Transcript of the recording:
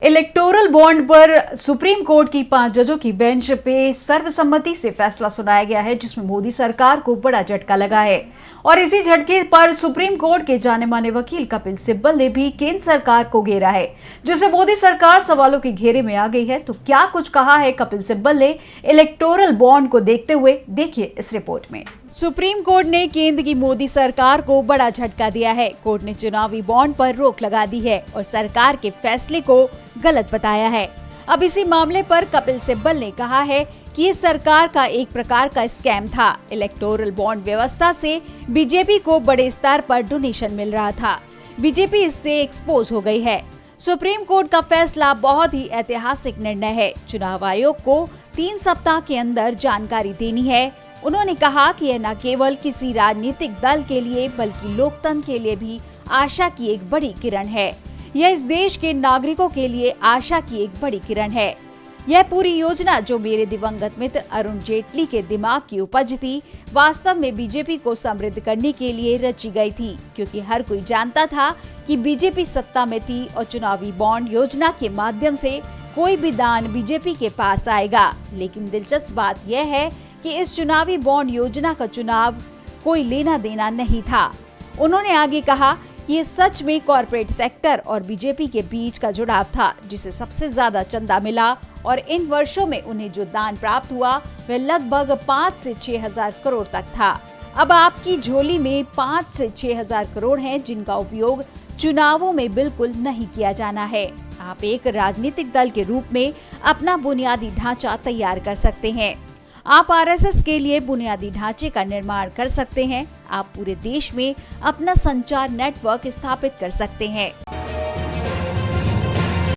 Electoral bond पर supreme court की 5 जजों की बेंच पे सर्वसम्मति से फैसला सुनाया गया है, जिसमें मोदी सरकार को बड़ा झटका लगा है। और इसी झटके पर सुप्रीम कोर्ट के जाने माने वकील कपिल सिब्बल ने भी केंद्र सरकार को घेरा है, जिससे मोदी सरकार सवालों के घेरे में आ गई है। तो क्या कुछ कहा है कपिल सिब्बल ने इलेक्टोरल बॉन्ड को देखते हुए, देखिए इस रिपोर्ट में। सुप्रीम कोर्ट ने केंद्र की मोदी सरकार को बड़ा झटका दिया है। कोर्ट ने चुनावी बॉन्ड पर रोक लगा दी है और सरकार के फैसले को गलत बताया है। अब इसी मामले पर कपिल सिब्बल ने कहा है कि ये सरकार का एक प्रकार का स्कैम था। इलेक्टोरल बॉन्ड व्यवस्था से बीजेपी को बड़े स्तर पर डोनेशन मिल रहा था। बीजेपी इससे एक्सपोज हो गई है। सुप्रीम कोर्ट का फैसला बहुत ही ऐतिहासिक निर्णय है। चुनाव आयोग को 3 सप्ताह के अंदर जानकारी देनी है। उन्होंने कहा कि यह न केवल किसी राजनीतिक दल के लिए बल्कि लोकतंत्र के लिए भी आशा की एक बड़ी किरण है। यह इस देश के नागरिकों के लिए आशा की एक बड़ी किरण है। यह पूरी योजना जो मेरे दिवंगत मित्र अरुण जेटली के दिमाग की उपज थी, वास्तव में बीजेपी को समृद्ध करने के लिए रची गई थी, क्योंकि हर कोई जानता था कि बीजेपी सत्ता में थी और चुनावी बॉन्ड योजना के माध्यम से कोई भी दान बीजेपी के पास आएगा। लेकिन दिलचस्प बात यह है कि इस चुनावी बॉन्ड योजना का चुनाव कोई लेना देना नहीं था। उन्होंने आगे कहा कि ये सच में कॉर्पोरेट सेक्टर और बीजेपी के बीच का जुड़ाव था, जिसे सबसे ज्यादा चंदा मिला और इन वर्षों में उन्हें जो दान प्राप्त हुआ वह लगभग 5 से 6 हजार करोड़ तक था। अब आपकी झोली में 5 से 6 हजार करोड़ हैं, जिनका उपयोग चुनावों में बिल्कुल नहीं किया जाना है। आप एक राजनीतिक दल के रूप में अपना बुनियादी ढांचा तैयार कर सकते हैं। आप आरएसएस के लिए बुनियादी ढांचे का निर्माण कर सकते हैं। आप पूरे देश में अपना संचार नेटवर्क स्थापित कर सकते हैं।